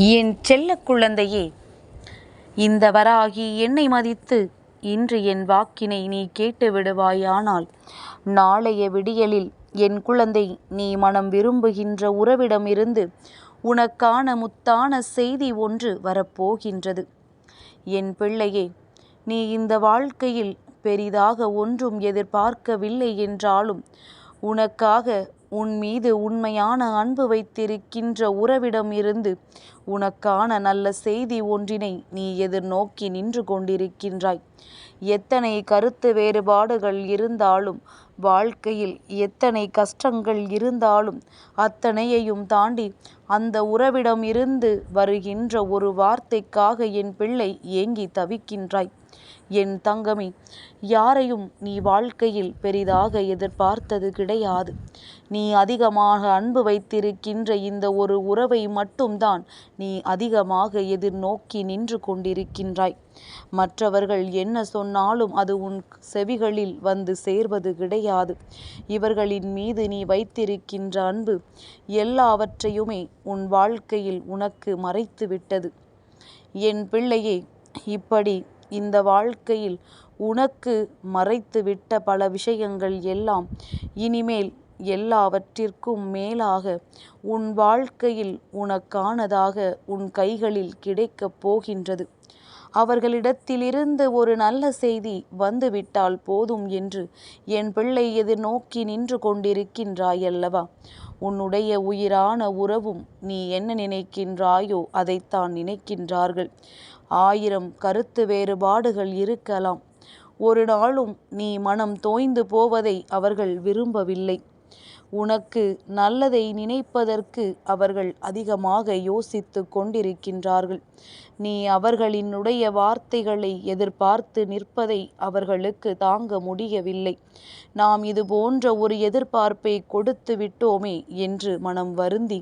என் செல்ல குழந்தையே, இந்த வராகி என்னை மதித்து இன்று என் வாக்கினை நீ கேட்டு விடுவாயானால் நாளைய விடியலில் என் குழந்தை நீ மனம் விரும்புகின்ற உறவிடமிருந்து உனக்கான முத்தான செய்தி ஒன்று வரப்போகின்றது. என் பிள்ளையே, நீ இந்த வாழ்க்கையில் பெரிதாக ஒன்றும் எதிர்பார்க்கவில்லை என்றாலும் உனக்காக உன் மீது உண்மையான அன்பு வைத்திருக்கின்ற உறவிடம் இருந்து உனக்கான நல்ல செய்தி ஒன்றினை நீ எதிர்நோக்கி நின்று கொண்டிருக்கின்றாய். எத்தனை கருத்து வேறுபாடுகள் இருந்தாலும், வாழ்க்கையில் எத்தனை கஷ்டங்கள் இருந்தாலும் அத்தனையையும் தாண்டி அந்த உறவிடம் இருந்து வருகின்ற ஒரு வார்த்தைக்காக என் பிள்ளை ஏங்கி தவிக்கின்றாய். என் தங்கமே, யாரையும் நீ வாழ்க்கையில் பெரிதாக எதிர்பார்த்தது கிடையாது. நீ அதிகமாக அன்பு வைத்திருக்கின்ற இந்த ஒரு உறவை மட்டும்தான் நீ அதிகமாக எதிர்நோக்கி நின்று கொண்டிருக்கின்றாய். மற்றவர்கள் என்ன சொன்னாலும் அது உன் செவிகளில் வந்து சேர்வது கிடையாது. இவர்களின் மீது நீ வைத்திருக்கின்ற அன்பு எல்லாவற்றையுமே உன் வாழ்க்கையில் உனக்கு மறைத்து விட்டது. என் பிள்ளையே, இப்படி இந்த வாழ்க்கையில் உனக்கு மறைத்து விட்ட பல விஷயங்கள் எல்லாம் இனிமேல் எல்லாவற்றிற்கும் மேலாக உன் வாழ்க்கையில் உனக்கானதாக உன் கைகளில் கிடைக்கப் போகின்றது. அவர்களிடத்திலிருந்து ஒரு நல்ல செய்தி வந்துவிட்டால் போதும் என்று என் பிள்ளை எதிர்நோக்கி நின்று கொண்டிருக்கின்றாய் அல்லவா? உன்னுடைய உயிரான உறவும் நீ என்ன நினைக்கின்றாயோ அதைத்தான் நினைக்கின்றார்கள். 1000 கருத்து வேறுபாடுகள் இருக்கலாம். ஒரு நாளும் நீ மனம் தோய்ந்து போவதை அவர்கள் விரும்பவில்லை. உனக்கு நல்லதை நினைப்பதற்கு அவர்கள் அதிகமாக யோசித்து கொண்டிருக்கின்றார்கள். நீ அவர்களினுடைய வார்த்தைகளை எதிர்பார்த்து நிற்பதை அவர்களுக்கு தாங்க முடியவில்லை. நாம் இது போன்ற ஒரு எதிர்பார்ப்பை கொடுத்து விட்டோமே என்று மனம் வருந்தி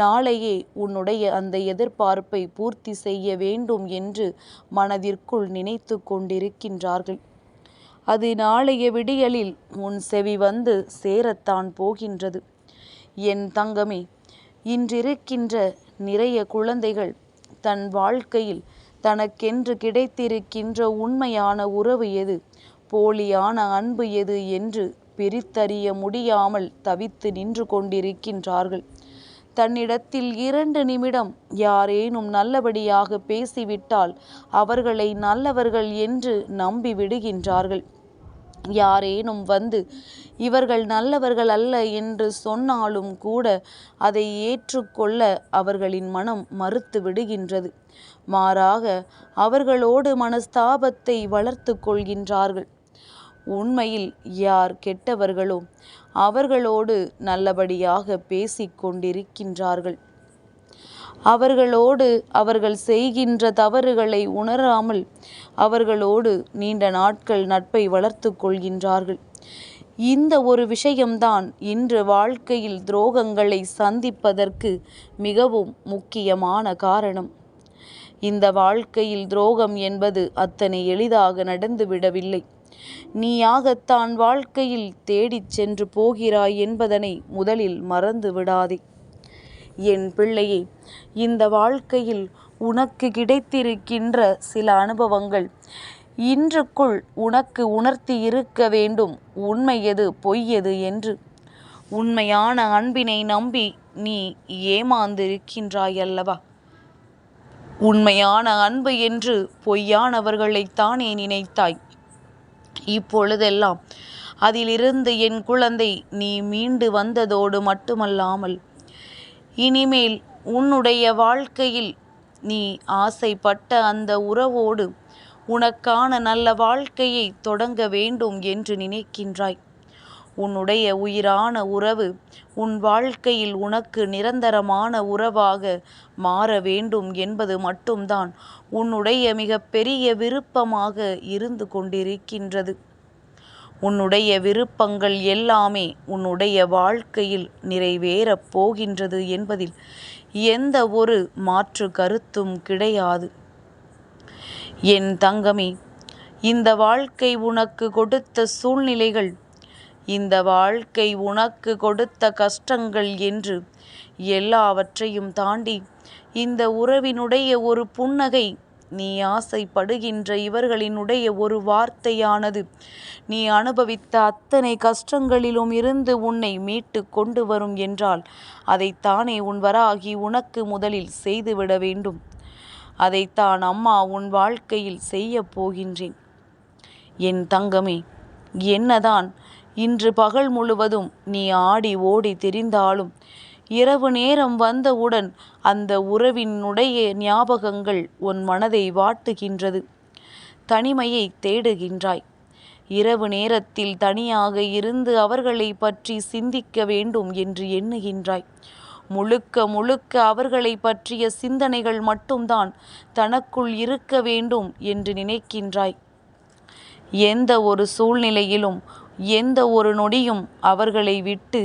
நாளையே உன்னுடைய அந்த எதிர்பார்ப்பை பூர்த்தி செய்ய வேண்டும் என்று மனதிற்குள் நினைத்து கொண்டிருக்கின்றார்கள். அது நாளைய விடியலில் உன் செவி வந்து சேரத்தான் போகின்றது. என் தங்கமே, இன்றிருக்கின்ற நிறைய குழந்தைகள் தன் வாழ்க்கையில் தனக்கென்று கிடைத்திருக்கின்ற உண்மையான உறவு எது, போலியான அன்பு எது என்று பிரித்தறிய முடியாமல் தவித்து நின்று கொண்டிருக்கின்றார்கள். தன்னிடத்தில் 2 நிமிடம் யாரேனும் நல்லபடியாக பேசிவிட்டால் அவர்களை நல்லவர்கள் என்று நம்பி விடுகின்றார்கள். யாரேனும் வந்து இவர்கள் நல்லவர்கள் அல்ல என்று சொன்னாலும் கூட அதை ஏற்றுக்கொள்ள அவர்களின் மனம் மறுத்து விடுகின்றது. மாறாக அவர்களோடு மனஸ்தாபத்தை வளர்த்து கொள்கின்றார்கள். உண்மையில் யார் கெட்டவர்களோ அவர்களோடு நல்லபடியாக பேசிக் கொண்டிருக்கின்றார்கள். அவர்களோடு அவர்கள் செய்கின்ற தவறுகளை உணராமல் அவர்களோடு நீண்ட நாட்கள் நட்பை வளர்த்து கொள்கின்றார்கள். இந்த ஒரு விஷயம்தான் இன்று வாழ்க்கையில் துரோகங்களை சந்திப்பதற்கு மிகவும் முக்கியமான காரணம். இந்த வாழ்க்கையில் துரோகம் என்பது அத்தனை எளிதாக நடந்துவிடவில்லை. நீயாகத்தான் வாழ்க்கையில் தேடிச் சென்று போகிறாய் என்பதனை முதலில் மறந்து விடாதே. என் பிள்ளையே, இந்த வாழ்க்கையில் உனக்கு கிடைத்திருக்கின்ற சில அனுபவங்கள் இன்றுக்குள் உனக்கு உணர்த்தி இருக்க வேண்டும் உண்மை எது பொய் எது என்று. உண்மையான அன்பினை நம்பி நீ ஏமாந்திருக்கின்றாய் அல்லவா? உண்மையான அன்பு என்று பொய்யானவர்களைத்தானே நினைத்தாய். இப்பொழுதெல்லாம் அதிலிருந்து என் குழந்தை நீ மீண்டு வந்ததோடு மட்டுமல்லாமல் இனிமேல் உன்னுடைய வாழ்க்கையில் நீ ஆசைப்பட்ட அந்த உறவோடு உனக்கான நல்ல வாழ்க்கையை தொடங்க வேண்டும் என்று நினைக்கின்றாய். உன்னுடைய உயிரான உறவு உன் வாழ்க்கையில் உனக்கு நிரந்தரமான உறவாக மாற வேண்டும் என்பது மட்டும்தான் உன்னுடைய மிகப்பெரிய விருப்பமாக இருந்து கொண்டிருக்கின்றது. உன்னுடைய விருப்பங்கள் எல்லாமே உன்னுடைய வாழ்க்கையில் நிறைவேறப் போகின்றது என்பதில் எந்த ஒரு மாற்று கருத்தும் கிடையாது. என் தங்கமே, இந்த வாழ்க்கை உனக்கு கொடுத்த சூழ்நிலைகள், இந்த வாழ்க்கை உனக்கு கொடுத்த கஷ்டங்கள் என்று எல்லாவற்றையும் தாண்டி இந்த உறவினுடைய ஒரு புன்னகை, நீ ஆசைப்படுகின்ற இவர்களினுடைய ஒரு வார்த்தையானது நீ அனுபவித்த அத்தனை கஷ்டங்களிலும் இருந்து உன்னை மீட்டு கொண்டு வரும் என்றால் அதைத்தானே உன் வராகி உனக்கு முதலில் செய்துவிட வேண்டும். அதைத்தான் அம்மா உன் வாழ்க்கையில் செய்ய போகின்றேன். என் தங்கமே, என்னதான் இன்று பகல் முழுவதும் நீ ஆடி ஓடி திரிந்தாலும் இரவு நேரம் வந்தவுடன் அந்த உறவினுடைய ஞாபகங்கள் உன் மனதை வாட்டுகின்றது. தனிமையை தேடுகின்றாய். இரவு நேரத்தில் தனியாக இருந்து அவர்களை பற்றி சிந்திக்க வேண்டும் என்று எண்ணுகின்றாய். முழுக்க முழுக்க அவர்களை பற்றிய சிந்தனைகள் மட்டும்தான் தனக்குள் இருக்க வேண்டும் என்று நினைக்கின்றாய். எந்த ஒரு சூழ்நிலையிலும் எந்த ஒரு நொடியும் அவர்களை விட்டு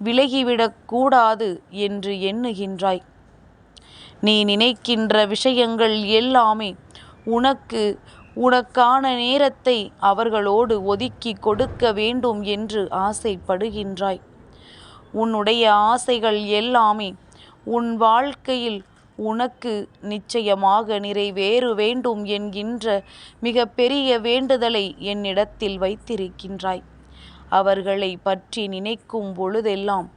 விலகிவிடக்கூடாது என்று எண்ணுகின்றாய். நீ நினைக்கின்ற விஷயங்கள் எல்லாமே உனக்கான நேரத்தை அவர்களோடு ஒதுக்கி கொடுக்க வேண்டும் என்று ஆசைப்படுகின்றாய். உன்னுடைய ஆசைகள் எல்லாமே உன் வாழ்க்கையில் உனக்கு நிச்சயமாக நிறைவேற வேண்டும் என்கின்ற மிக பெரிய வேண்டுதலை என்னிடத்தில் வைத்திருக்கின்றாய். அவர்களை பற்றி நினைக்கும் பொழுதெல்லாம்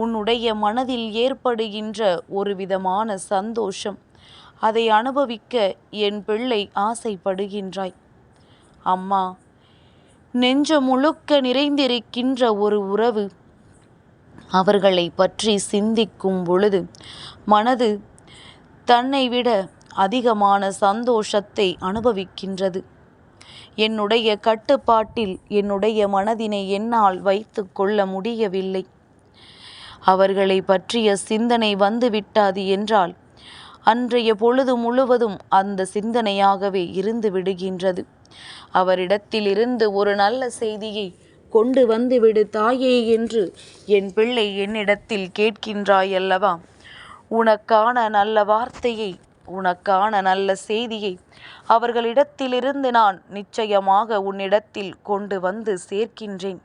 உன்னுடைய மனதில் ஏற்படுகின்ற ஒரு விதமான சந்தோஷம், அதை அனுபவிக்க என் பிள்ளை ஆசைப்படுகின்றாய். அம்மா, நெஞ்சம் முழுக்க நிறைந்திருக்கின்ற ஒரு உறவு, அவர்களை பற்றி சிந்திக்கும் பொழுது மனது தன்னை விட அதிகமான சந்தோஷத்தை அனுபவிக்கின்றது. என்னுடைய கட்டுப்பாட்டில் என்னுடைய மனதினை என்னால் வைத்து கொள்ள முடியவில்லை. அவர்களை பற்றிய சிந்தனை வந்துவிட்டாது என்றால் அன்றைய பொழுது முழுவதும் அந்த சிந்தனையாகவே இருந்து விடுகின்றது. அவரிடத்திலிருந்து ஒரு நல்ல செய்தியை கொண்டு வந்துவிடு தாயே என்று என் பிள்ளை என்னிடத்தில் கேட்கின்றாய் அல்லவா? உனக்கான நல்ல வார்த்தையை, உனக்கான நல்ல செய்தியை அவர்களிடத்திலிருந்து நான் நிச்சயமாக உன்னிடத்தில் கொண்டு வந்து சேர்க்கின்றேன்.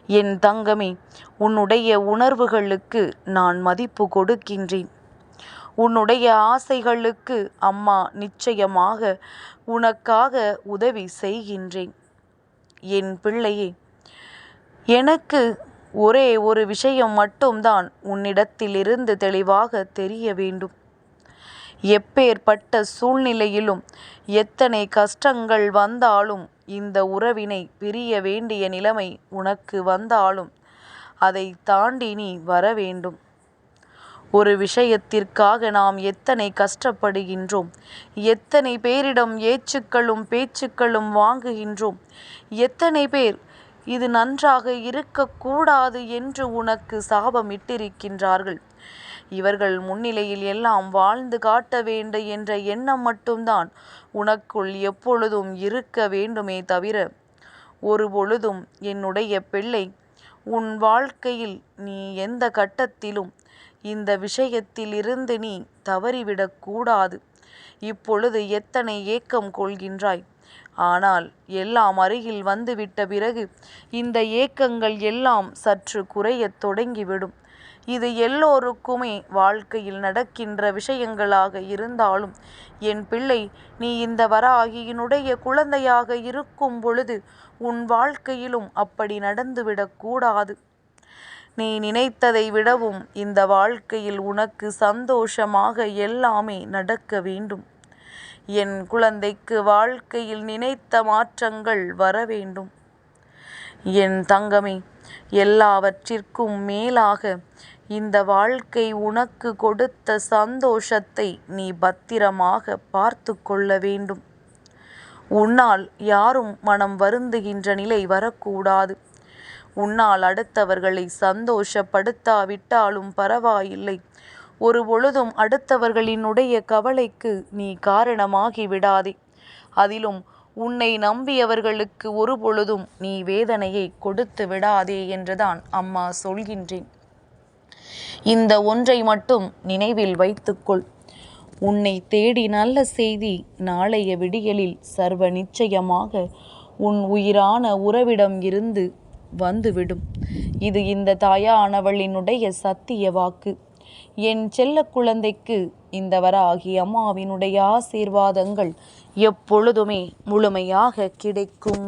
என் தங்கமே, உன்னுடைய உணர்வுகளுக்கு நான் மதிப்பு கொடுக்கின்றேன். உன்னுடைய ஆசைகளுக்கு அம்மா நிச்சயமாக உனக்காக உதவி செய்கின்றேன். என் பிள்ளையே, எனக்கு ஒரே ஒரு விஷயம் மட்டும்தான் உன்னிடத்திலிருந்து தெளிவாக தெரிய வேண்டும். எப்பேற்பட்ட சூழ்நிலையிலும் எத்தனை கஷ்டங்கள் வந்தாலும் இந்த உறவினை பிரிய வேண்டிய நிலைமை உனக்கு வந்தாலும் அதை தாண்டி நீ வர வேண்டும். ஒரு விஷயத்திற்காக நாம் எத்தனை கஷ்டப்படுகின்றோம், எத்தனை பேரிடம் ஏச்சுக்களும் பேச்சுக்களும் வாங்குகின்றோம், எத்தனை பேர் இது நன்றாக இருக்கக்கூடாது என்று உனக்கு சாபமிட்டிருக்கின்றார்கள். இவர்கள் முன்னிலையில் எல்லாம் வாழ்ந்து காட்ட வேண்டும் என்ற எண்ணம் மட்டும்தான் உனக்குள் எப்பொழுதும் இருக்க வேண்டுமே தவிர ஒரு பொழுதும் என்னுடைய பிள்ளை உன் வாழ்க்கையில் நீ எந்த கட்டத்திலும் இந்த விஷயத்தில் இருந்து நீ தவறிவிடக்கூடாது. இப்பொழுது எத்தனை ஏக்கம் கொள்கின்றாய், ஆனால் எல்லாம் அருகில் வந்துவிட்ட பிறகு இந்த ஏக்கங்கள் எல்லாம் சற்று குறையத் தொடங்கிவிடும். இது எல்லோருக்குமே வாழ்க்கையில் நடக்கின்ற விஷயங்களாக இருந்தாலும் என் பிள்ளை, நீ இந்த வராகியினுடைய குழந்தையாக இருக்கும் பொழுது உன் வாழ்க்கையிலும் அப்படி நடந்துவிடக்கூடாது. நீ நினைத்ததை விடவும் இந்த வாழ்க்கையில் உனக்கு சந்தோஷமாக எல்லாமே நடக்க வேண்டும். என் குழந்தைக்கு வாழ்க்கையில் நினைத்த மாற்றங்கள் வர வேண்டும். என் தங்கமே, எல்லாவற்றிற்கும் மேலாக இந்த வாழ்க்கை உனக்கு கொடுத்த சந்தோஷத்தை நீ பத்திரமாக பார்த்து கொள்ள வேண்டும். உன்னால் யாரும் மனம் வருந்துகின்ற நிலை வரக்கூடாது. உன்னால் அடுத்தவர்களை சந்தோஷப்படுத்தாவிட்டாலும் பரவாயில்லை. ஒரு பொழுதும் அடுத்தவர்களினுடைய கவலைக்கு நீ காரணமாகி விடாதே. அதிலும் உன்னை நம்பியவர்களுக்கு ஒரு பொழுதும் நீ வேதனையை கொடுத்து விடாதே என்றுதான் அம்மா சொல்கின்றேன். இந்த ஒன்றை மட்டும் நினைவில் வைத்துக்கொள். உன்னை தேடி நல்ல செய்தி நாளைய விடியலில் சர்வ நிச்சயமாக உன் உயிரான உறவிடம் இருந்து வந்துவிடும். இது இந்த தாயானவளினுடைய சத்திய வாக்கு. என் செல்ல குழந்தைக்கு இந்த வராகி அம்மாவினுடைய ஆசீர்வாதங்கள் எப்பொழுதுமே முழுமையாக கிடைக்கும்.